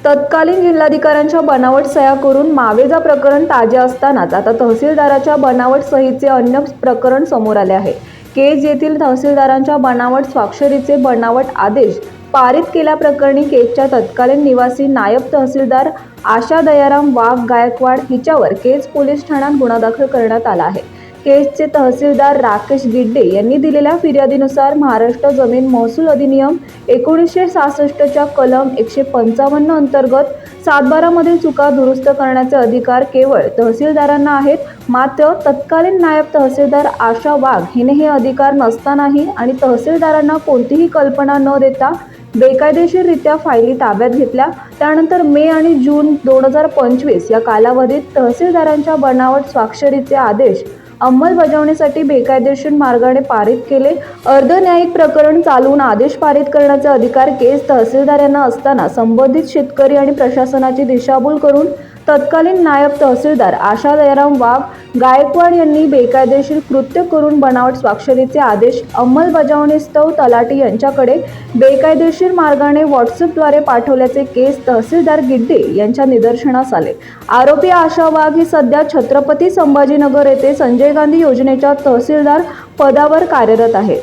तत्कालीन जिल्हाधिकाऱ्यांच्या बनावट सह्या करून मावेजा प्रकरण ताजे असतानाच आता तहसीलदाराच्या बनावट सहीचे अन्य प्रकरण समोर आले आहे। केज येथील तहसीलदारांच्या बनावट स्वाक्षरीचे बनावट आदेश पारित केल्याप्रकरणी केजच्या तत्कालीन निवासी नायब तहसीलदार आशा दयाराम वाघ गायकवाड हिच्यावर केज पोलीस ठाण्यात गुन्हा दाखल करण्यात आला आहे। केजचे तहसीलदार राकेश गिड्डे यांनी दिलेल्या फिर्यादीनुसार महाराष्ट्र जमीन महसूल अधिनियम 1966 च्या कलम 155 अंतर्गत 7/12 मधील चुका दुरुस्त करण्याचे अधिकार केवळ तहसीलदारांना आहेत। मात्र तत्कालीन नायब तहसीलदार आशा वाघ हिने हे अधिकार नसतानाही आणि तहसीलदारांना कोणतीही कल्पना न देता बेकायदेशीररित्या फायली ताब्यात घेतल्या। त्यानंतर मे आणि जून 2025 या कालावधीत तहसीलदारांच्या बनावट स्वाक्षरीचे आदेश अंमलबजावणीसाठी बेकायदेशीर मार्गाने पारित केले। अर्धन्यायिक प्रकरण चालवून आदेश पारित करण्याचे अधिकार केज तहसीलदार यांना असताना संबंधित शेतकरी आणि प्रशासनाची दिशाभूल करून तत्कालीन नायब तहसीलदार आशा दयाराम वाघ गायकवाड यांनी बेकायदेशीर कृत्य करून बनावट स्वाक्षरीचे आदेश अंमलबजावणीस्तव तलाठी यांच्याकडे बेकायदेशीर मार्गाने व्हॉट्सअपद्वारे पाठवल्याचे केज तहसीलदार गिड्डे यांच्या निदर्शनास आले। आरोपी आशा वाघ ही सध्या छत्रपती संभाजीनगर येथे संजय गांधी योजनेच्या तहसीलदार पदावर कार्यरत आहे।